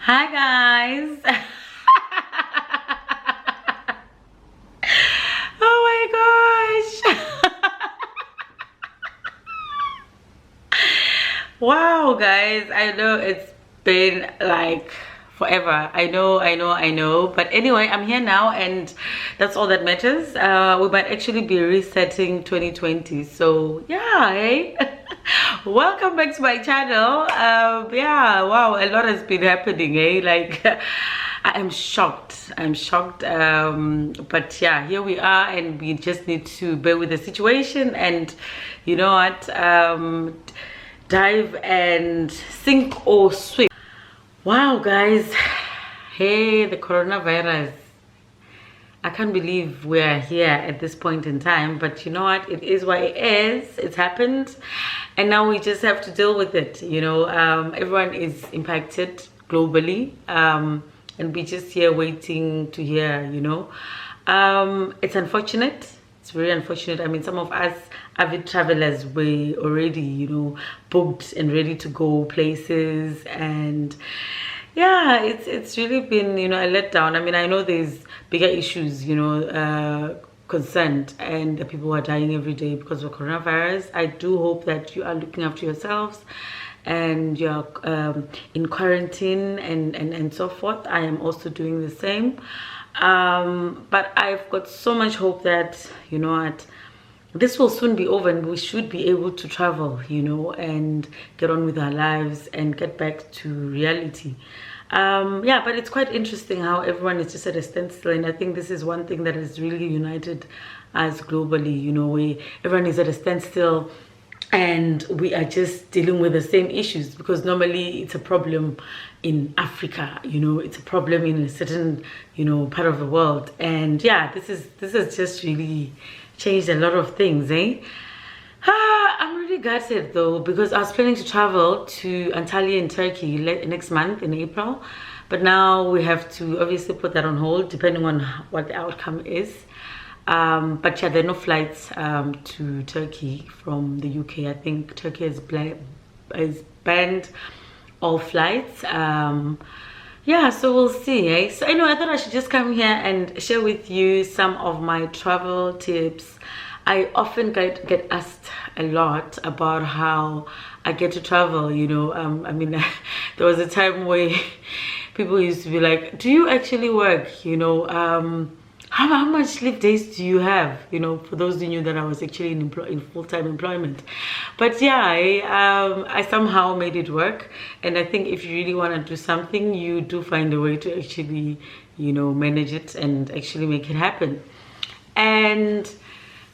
Hi guys. Oh my gosh. Wow guys, I know it's been like forever. I know, but anyway, I'm here now and that's all that matters. We might actually be resetting 2020, so yeah, hey. Welcome back to my channel. Yeah, wow, a lot has been happening, eh? Like I am shocked. But yeah, here we are, and we just need to bear with the situation, and you know what, dive and sink or swim. Wow guys, hey, the coronavirus, I can't believe we're here at this point in time, but you know what, it is what it is. It's happened, and now we just have to deal with it. Everyone is impacted globally, and we're just here waiting to hear. It's unfortunate. It's very unfortunate. I mean, some of us avid travelers were already, booked and ready to go places, and yeah, it's really been, a letdown. I mean, I know there's bigger issues, concerned, and the people who are dying every day because of coronavirus. I do hope that you are looking after yourselves and you're in quarantine and so forth. I am also doing the same. But I've got so much hope that, this will soon be over and we should be able to travel, and get on with our lives and get back to reality. Yeah, but it's quite interesting how everyone is just at a standstill, and I think this is one thing that has really united us globally, where everyone is at a standstill and we are just dealing with the same issues, because normally it's a problem in Africa, it's a problem in a certain, part of the world. And yeah, this has just really changed a lot of things, eh? I'm really gutted though, because I was planning to travel to Antalya in Turkey next month in April, but now we have to obviously put that on hold depending on what the outcome is. But yeah, there are no flights to Turkey from the UK. I think Turkey has banned all flights. Yeah, so we'll see, eh? So anyway, I thought I should just come here and share with you some of my travel tips. I often get asked a lot about how I get to travel, I mean, there was a time where people used to be like, do you actually work, how much leave days do you have, for those who knew that I was actually in full-time employment. But yeah, I somehow made it work, and I think if you really want to do something, you do find a way to actually, manage it and actually make it happen. And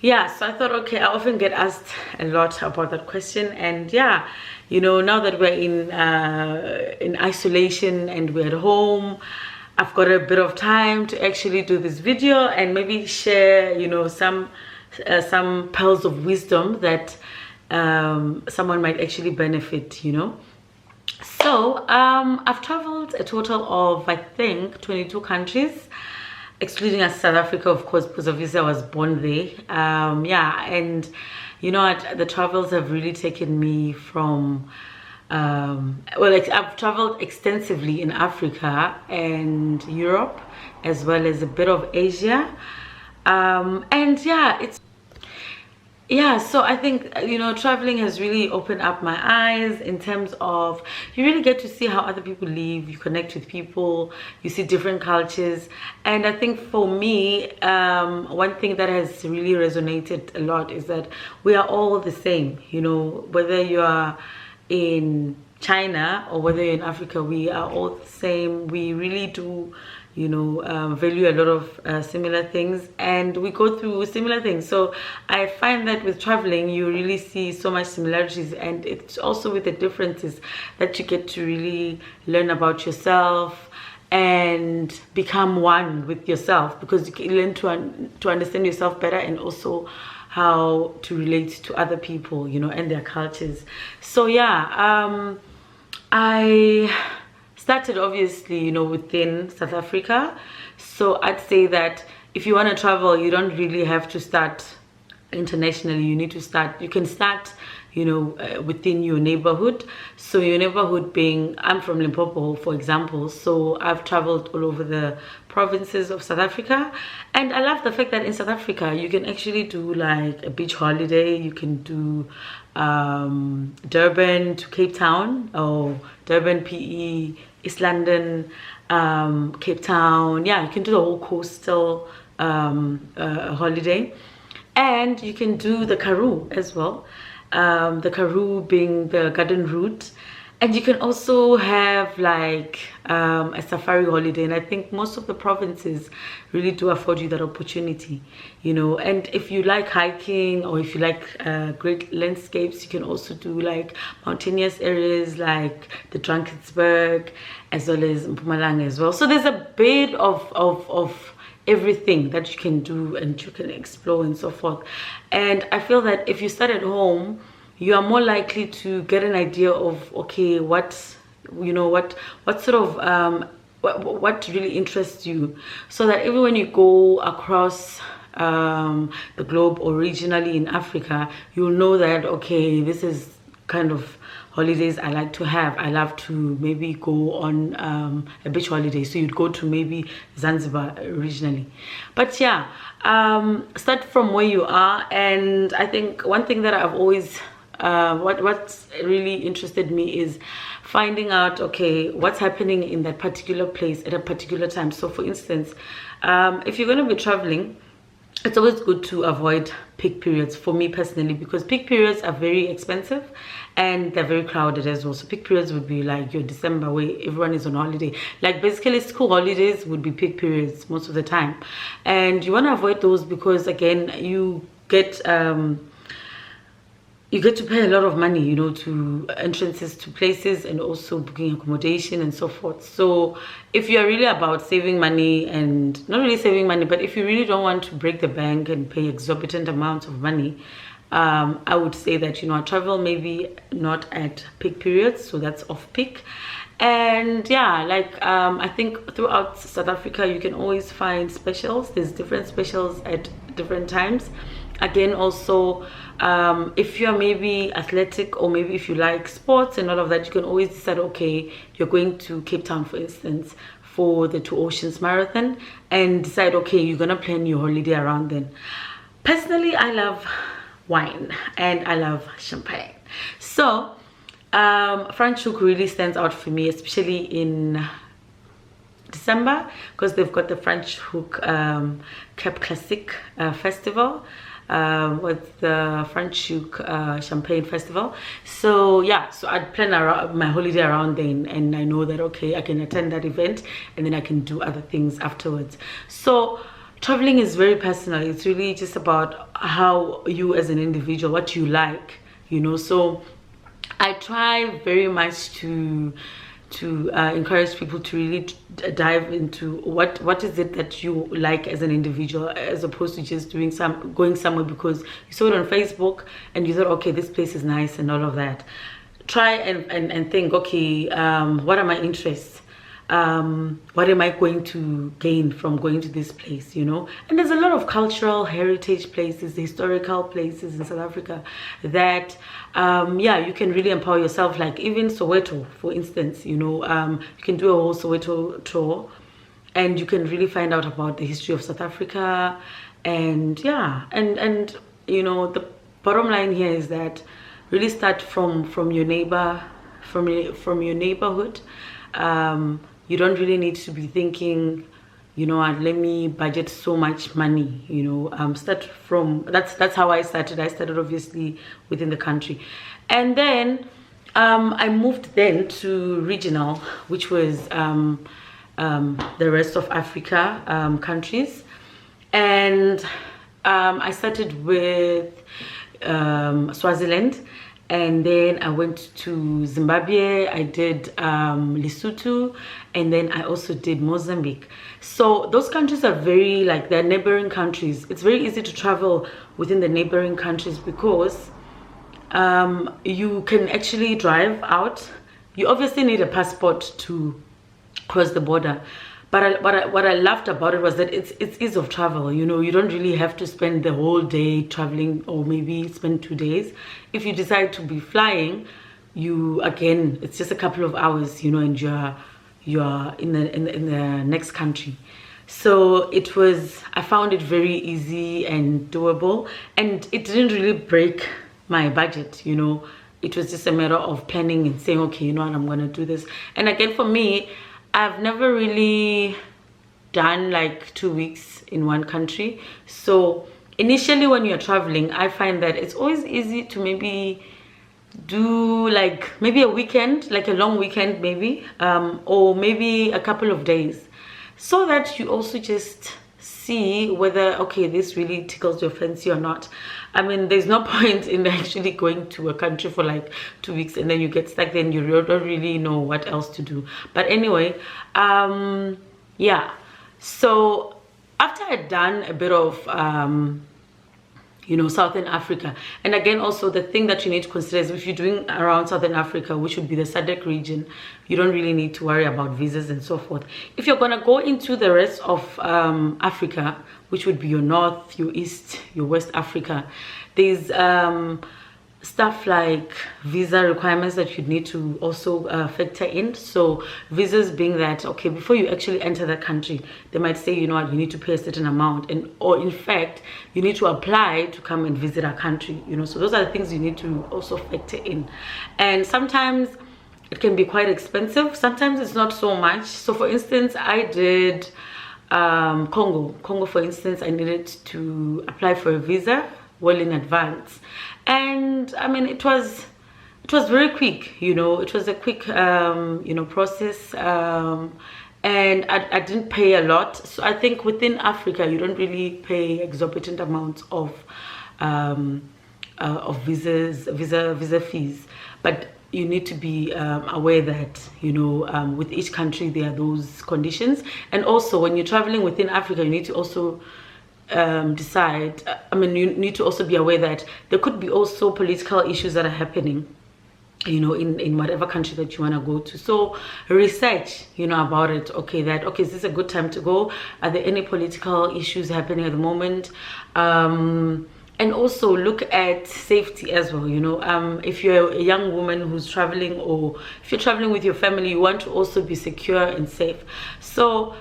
yeah, so I thought, okay, I often get asked a lot about that question, and yeah, now that we're in isolation and we're at home, I've got a bit of time to actually do this video and maybe share, some pearls of wisdom that someone might actually benefit, So I've traveled a total of, I think, 22 countries, excluding South Africa, of course, because obviously I was born there. Yeah, and the travels have really taken me from I've traveled extensively in Africa and Europe, as well as a bit of Asia. And yeah, so I think, traveling has really opened up my eyes in terms of you really get to see how other people live, you connect with people, you see different cultures. And I think for me, one thing that has really resonated a lot is that we are all the same, whether you are in China or whether you're in Africa, we are all the same. We really do, value a lot of similar things, and we go through similar things. So I find that with traveling, you really see so much similarities, and it's also with the differences that you get to really learn about yourself and become one with yourself, because you can learn to understand yourself better, and also how to relate to other people, and their cultures. So yeah, I started obviously, within South Africa. So I'd say that if you want to travel, you don't really have to start internationally. You can start you know, within your neighborhood. So your neighborhood being, I'm from Limpopo, for example, so I've traveled all over the provinces of South Africa, and I love the fact that in South Africa you can actually do like a beach holiday. You can do Durban to Cape Town, or Durban, PE, East London, Cape Town. Yeah, you can do the whole coastal holiday, and you can do the Karoo as well. The Karoo being the garden route, and you can also have like a safari holiday, and I think most of the provinces really do afford you that opportunity, you know. And if you like hiking, or if you like great landscapes, you can also do like mountainous areas like the Drakensberg, as well as Mpumalanga as well. So there's a bit of everything that you can do and you can explore and so forth. And I feel that if you start at home, you are more likely to get an idea of, okay, what, you know, what sort of what really interests you, so that even when you go across the globe or regionally in Africa, you'll know that, okay, this is kind of holidays I like to have. I love to maybe go on a beach holiday, so you'd go to maybe Zanzibar originally. But yeah, start from where you are. And I think one thing that I've always what's really interested me is finding out, okay, what's happening in that particular place at a particular time. So for instance, if you're going to be traveling, it's always good to avoid peak periods, for me personally, because peak periods are very expensive and they're very crowded as well. So peak periods would be like your December, where everyone is on holiday. Like basically school holidays would be peak periods most of the time, and you want to avoid those because, again, you get to pay a lot of money, you know, to entrances to places, and also booking accommodation and so forth. So if you're really about saving money, and not really saving money, but if you really don't want to break the bank and pay exorbitant amounts of money, I would say that, you know, travel maybe not at peak periods, so that's off peak. And yeah, like I think throughout South Africa you can always find specials. There's different specials at different times. Again, also if you're maybe athletic, or maybe if you like sports and all of that, you can always decide, okay, you're going to Cape Town, for instance, for the Two Oceans Marathon, and decide, okay, you're gonna plan your holiday around then. Personally, I love wine and I love champagne, so Franschhoek really stands out for me, especially in December, because they've got the Franschhoek Cape Classic Festival, with the Franschhoek Champagne Festival. So yeah, so I'd plan around my holiday around then, and I know that, okay, I can attend that event and then I can do other things afterwards. So traveling is very personal. It's really just about how you as an individual, what you like, you know. So I try very much to encourage people to really dive into what is it that you like as an individual, as opposed to just going somewhere because you saw it on Facebook and you thought, okay, this place is nice and all of that. Try and think, okay, what are my interests? What am I going to gain from going to this place, you know? And there's a lot of cultural heritage places, historical places in South Africa that yeah, you can really empower yourself. Like even Soweto, for instance, you know, you can do a whole Soweto tour and you can really find out about the history of South Africa. And yeah, and you know, the bottom line here is that really start from your neighbor, from your neighborhood. You don't really need to be thinking, you know, let me budget so much money, you know. Start from, that's how I started. I started obviously within the country, and then I moved then to regional, which was the rest of Africa countries. And I started with Swaziland, and then I went to Zimbabwe, I did Lesotho, and then I also did Mozambique. So those countries are very, like, they're neighboring countries. It's very easy to travel within the neighboring countries because you can actually drive out. You obviously need a passport to cross the border, But what I loved about it was that it's ease of travel. You know, you don't really have to spend the whole day traveling, or maybe spend 2 days. If you decide to be flying, you, again, it's just a couple of hours, you know, and you're in the next country. So it was, I found it very easy and doable, and it didn't really break my budget, you know. It was just a matter of planning and saying, okay, you know what, I'm gonna do this. And again, for me, I've never really done like 2 weeks in one country. So initially when you're traveling, I find that it's always easy to maybe do like maybe a weekend, like a long weekend maybe, or maybe a couple of days, so that you also just see whether, okay, this really tickles your fancy or not. I mean, there's no point in actually going to a country for like 2 weeks and then you get stuck, then you don't really know what else to do. But anyway, yeah, so after I'd done a bit of you know, Southern Africa, and again, also the thing that you need to consider is if you're doing around Southern Africa, which would be the SADC region, you don't really need to worry about visas and so forth. If you're gonna go into the rest of Africa, which would be your North, your East, your West Africa, there's stuff like visa requirements that you need to also factor in. So visas being that, okay, before you actually enter the country, they might say, you know what, you need to pay a certain amount, and or in fact you need to apply to come and visit our country, you know. So those are the things you need to also factor in. And sometimes it can be quite expensive, sometimes it's not so much. So for instance, I did Congo, for instance. I needed to apply for a visa well in advance, and I mean, it was very quick, you know. It was a quick you know, process, and I didn't pay a lot. So I think within Africa you don't really pay exorbitant amounts of visa fees, but you need to be aware that, you know, with each country there are those conditions. And also when you're traveling within Africa, you need to also decide, I mean, you need to also be aware that there could be also political issues that are happening, you know, in whatever country that you want to go to. So research, you know, about it. Okay, that, okay, is this a good time to go? Are there any political issues happening at the moment? And also look at safety as well, you know. If you're a young woman who's traveling, or if you're traveling with your family, you want to also be secure and safe. So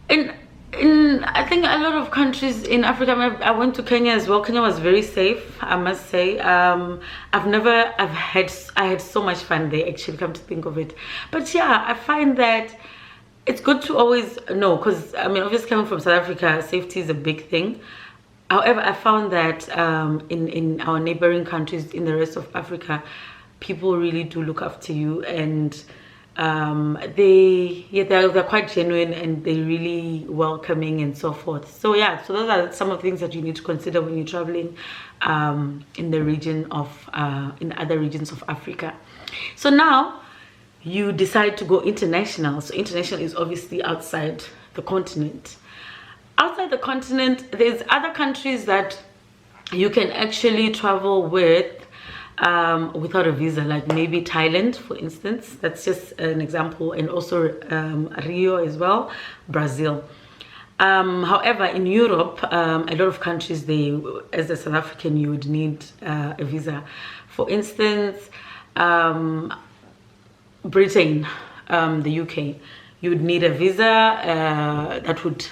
in I think a lot of countries in Africa, I went to Kenya as well. Kenya was very safe, I must say. I had so much fun there, actually, come to think of it. But yeah, I find that it's good to always know, because I mean, obviously coming from South Africa, safety is a big thing. However, I found that in our neighboring countries, in the rest of Africa, people really do look after you, and they're quite genuine, and they're really welcoming and so forth. So yeah, so those are some of the things that you need to consider when you're traveling in the region of in other regions of Africa. So now you decide to go international. So international is obviously outside the continent. Outside the continent, there's other countries that you can actually travel with without a visa, like maybe Thailand, for instance. That's just an example. And also Rio as well, Brazil. However, in Europe, a lot of countries, they, as a South African, you would need a visa. For instance, Britain, the UK, you would need a visa that would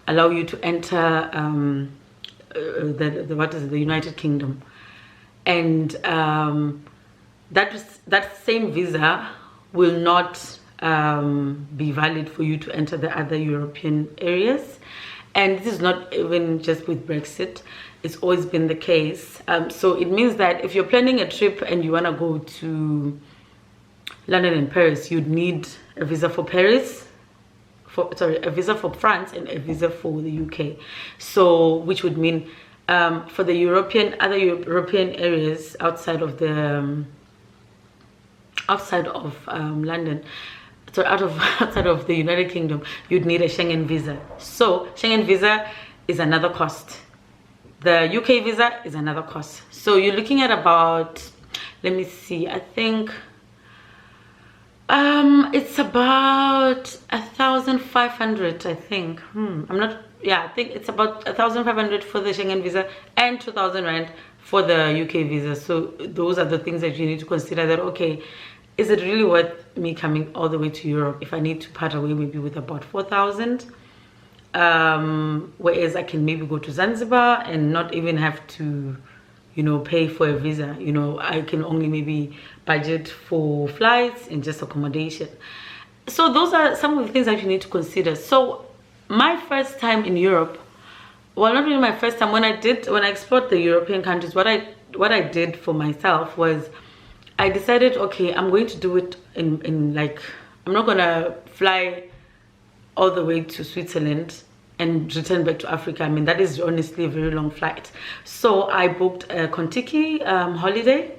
allow you to enter the United Kingdom. And that same visa will not be valid for you to enter the other European areas. And this is not even just with Brexit, it's always been the case. So it means that if you're planning a trip and you want to go to London and Paris, you'd need a visa for Paris, a visa for France, and a visa for the UK. So which would mean for the other European areas outside of the London, so outside of the United Kingdom, you'd need a Schengen visa. So Schengen visa is another cost. The UK visa is another cost. So you're looking at about, let me see, I think it's about 1,500, I think. I'm not, yeah, I think it's about 1,500 for the Schengen visa and 2,000 rand for the UK visa. So those are the things that you need to consider, that okay, is it really worth me coming all the way to Europe if I need to part away maybe with about 4,000? Whereas I can maybe go to Zanzibar and not even have to, you know, pay for a visa. You know, I can only maybe budget for flights and just accommodation. So those are some of the things that you need to consider. So my first time in Europe, well, not really my first time, when I explored the European countries, what I did for myself was I decided, okay, I'm going to do it in like, I'm not gonna fly all the way to Switzerland and return back to Africa. I mean, that is honestly a very long flight. So I booked a Kontiki holiday.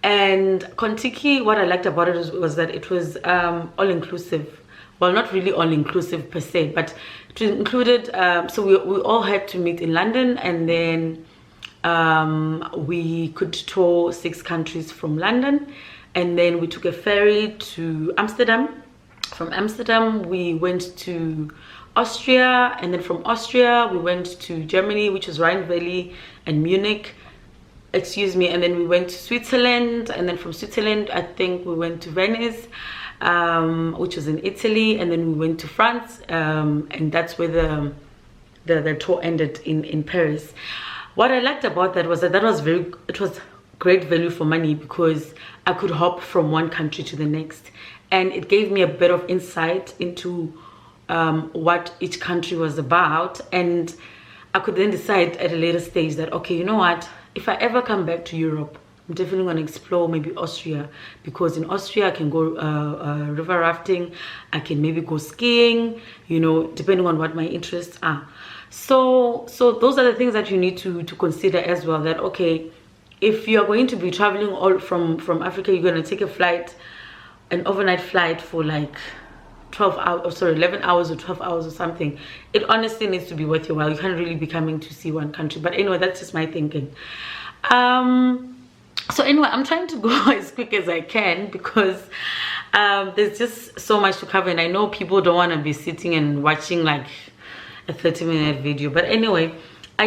And Kontiki, what I liked about it was that it was all-inclusive. Well, not really all-inclusive per se, but it included, so we all had to meet in London, and then we could tour 6 countries from London, and then we took a ferry to Amsterdam. From Amsterdam we went to Austria, and then from Austria we went to Germany, which was Rhine Valley and Munich, excuse me, and then we went to Switzerland, and then from Switzerland I think we went to Venice, which was in Italy, and then we went to France, and that's where the tour ended in Paris. What I liked about that was that it was great value for money, because I could hop from one country to the next, and it gave me a bit of insight into what each country was about, and I could then decide at a later stage that, okay, you know what, if I ever come back to Europe, I'm definitely going to explore maybe Austria, because in Austria I can go river rafting, I can maybe go skiing, you know, depending on what my interests are. So those are the things that you need to consider as well, that okay, if you're going to be traveling all from Africa, you're going to take a flight, an overnight flight for like 12 hours, sorry, 11 hours or 12 hours or something. It honestly needs to be worth your while. You can't really be coming to see one country. But anyway, that's just my thinking. So anyway, I'm trying to go as quick as I can, because there's just so much to cover, and I know people don't want to be sitting and watching like a 30-minute video. But anyway, I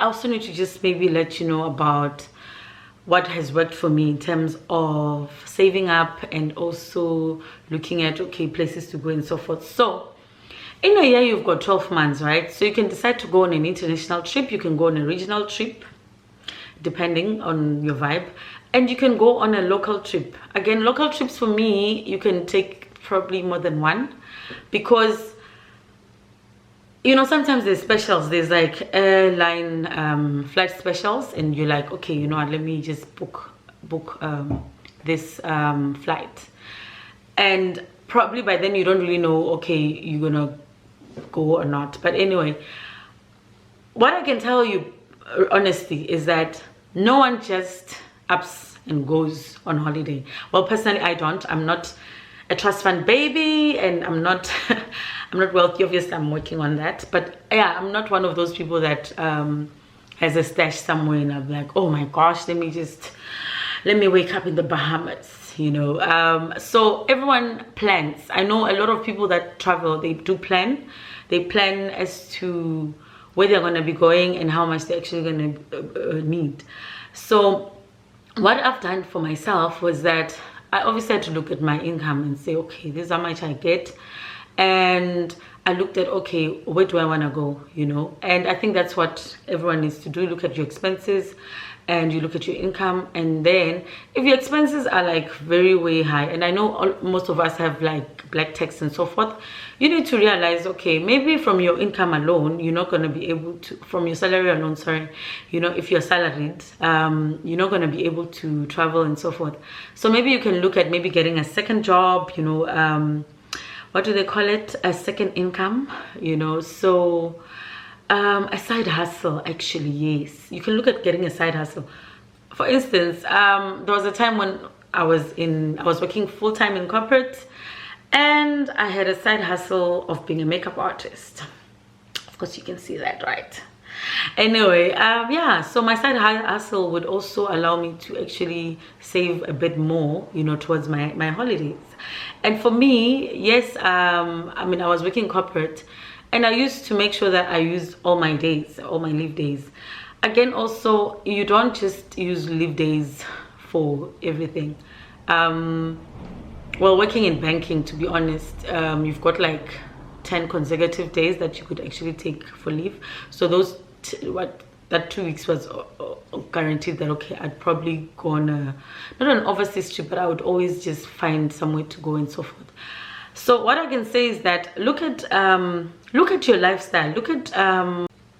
also need to just maybe let you know about what has worked for me in terms of saving up, and also looking at, okay, places to go and so forth. So in a year you've got 12 months, right? So you can decide to go on an international trip, you can go on a regional trip depending on your vibe, and you can go on a local trip. Again, local trips for me, you can take probably more than one, because you know, sometimes there's specials, there's like airline flight specials, and you're like, okay, you know what, let me just book this flight, and probably by then you don't really know, okay, you're gonna go or not. But anyway, what I can tell you honestly is that no one just ups and goes on holiday. Well, personally I don't. I'm not a trust fund baby, and I'm not I'm not wealthy. Obviously I'm working on that, but yeah, I'm not one of those people that has a stash somewhere and I'm like, oh my gosh, let me wake up in the Bahamas, you know. So everyone plans. I know a lot of people that travel, they do plan. They plan as to where they're going to be going and how much they're actually going to need. So what I've done for myself was that I obviously had to look at my income and say, okay, this is how much I get. And I looked at, okay, where do I want to go, you know? And I think that's what everyone needs to do. Look at your expenses, and you look at your income, and then if your expenses are like very way high, and I know most of us have like black tax and so forth, you need to realize, okay, maybe from your income alone you're not going to be able to, from your salary alone, sorry, you know, if you're salaried, you're not going to be able to travel and so forth. So maybe you can look at maybe getting a second job, you know, what do they call it, a second income, you know. So a side hustle, actually, yes, you can look at getting a side hustle. For instance, there was a time when I was working full-time in corporate, and I had a side hustle of being a makeup artist. Of course you can see that, right? Anyway, yeah, so my side hustle would also allow me to actually save a bit more, you know, towards my holidays. And for me, yes, I mean, I was working corporate, and I used to make sure that I used all my days, all my leave days. Again, also, you don't just use leave days for everything. Well, working in banking, to be honest, you've got like 10 consecutive days that you could actually take for leave. So those that 2 weeks was guaranteed that, okay, I'd probably go on a, not an overseas trip, but I would always just find somewhere to go and so forth. So what I can say is that look at your lifestyle. Look at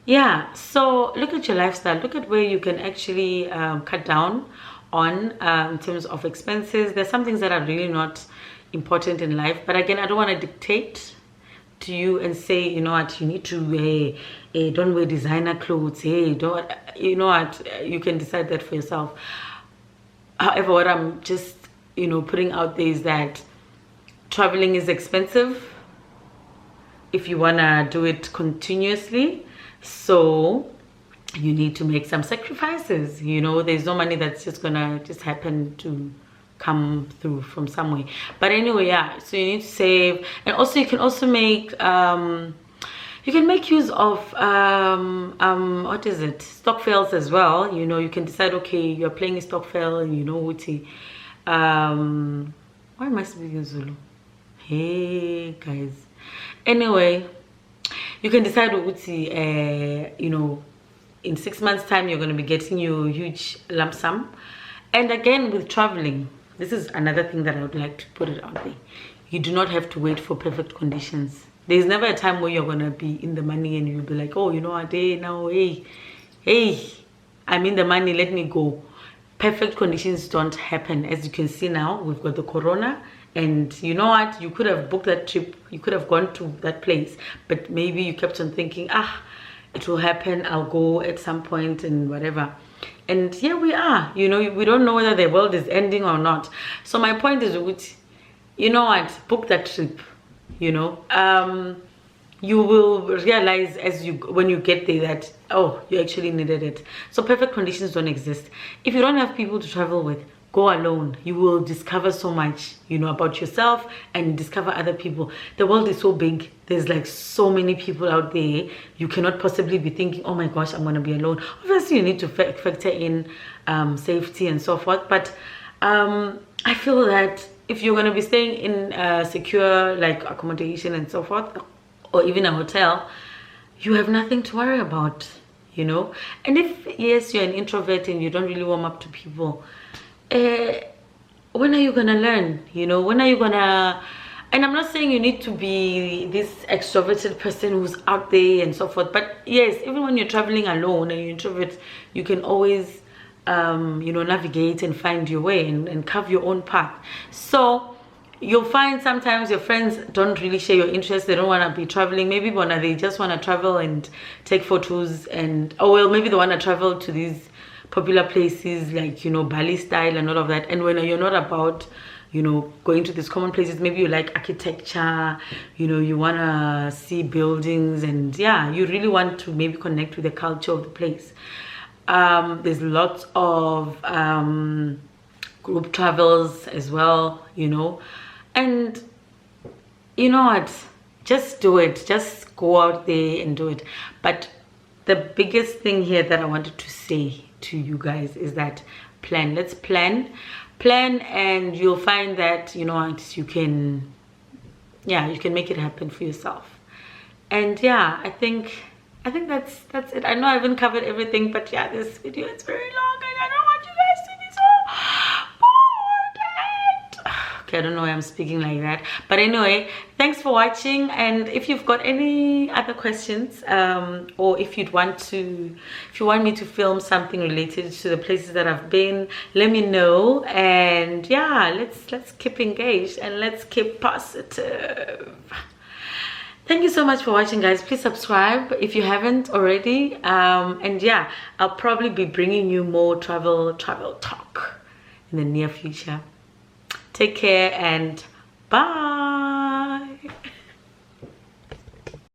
yeah, so look at your lifestyle. Look at where you can actually cut down on in terms of expenses. There's some things that are really not important in life, but again, I don't want to dictate to you and say, you know what, you need to don't wear designer clothes, hey, don't, you know what, you can decide that for yourself. However, what I'm just, you know, putting out there is that traveling is expensive if you want to do it continuously, so you need to make some sacrifices. You know, there's no money that's just gonna just happen to come through from somewhere. But anyway, yeah, so you need to save, and also you can also make you can make use of what is it, stokvels as well. You know, you can decide, okay, you're playing a stokvel and you know what why am I speaking Zulu? Hey guys, anyway, you can decide what you know, in 6 months time you're going to be getting your huge lump sum. And again, with traveling, this is another thing that I would like to put it out there. You do not have to wait for perfect conditions. There's never a time where you're going to be in the money and you'll be like, oh, you know what, hey, now, hey, I'm in the money, let me go. Perfect conditions don't happen. As you can see now, we've got the corona, and you know what, you could have booked that trip, you could have gone to that place, but maybe you kept on thinking, it will happen, I'll go at some point and whatever. And here we are, you know, we don't know whether the world is ending or not. So my point is, you know what, book that trip, you know. You will realize when you get there that, oh, you actually needed it. So perfect conditions don't exist. If you don't have people to travel with, go alone. You will discover so much, you know, about yourself and discover other people. The world is so big. There's like so many people out there. You cannot possibly be thinking, oh my gosh, I'm going to be alone. Obviously, you need to factor in safety and so forth. But I feel that if you're going to be staying in secure like accommodation and so forth, or even a hotel, you have nothing to worry about, you know. And if, yes, you're an introvert and you don't really warm up to people, when are you gonna learn, you know? When are you gonna, and I'm not saying you need to be this extroverted person who's out there and so forth, but yes, even when you're traveling alone and you're introvert, you can always you know, navigate and find your way and carve your own path. So you'll find sometimes your friends don't really share your interests. They don't want to be traveling. Maybe they just want to travel and take photos, and oh well, maybe they want to travel to these popular places like, you know, Bali style and all of that. And when you're not about, you know, going to these common places, maybe you like architecture, you know, you want to see buildings, and yeah, you really want to maybe connect with the culture of the place. There's lots of group travels as well, you know. And you know what, just do it, just go out there and do it. But the biggest thing here that I wanted to say to you guys is that let's plan, and you'll find that, you know what, you can make it happen for yourself. And yeah, I think that's it. I know I haven't covered everything, but yeah, this video is very long and I don't want you guys to be so bored. Okay, I don't know why I'm speaking like that, but anyway, thanks for watching. And if you've got any other questions, or if you want me to film something related to the places that I've been, let me know. And yeah, let's keep engaged and let's keep positive. Thank you so much for watching, guys. Please subscribe if you haven't already. And yeah, I'll probably be bringing you more travel talk in the near future. Take care and bye.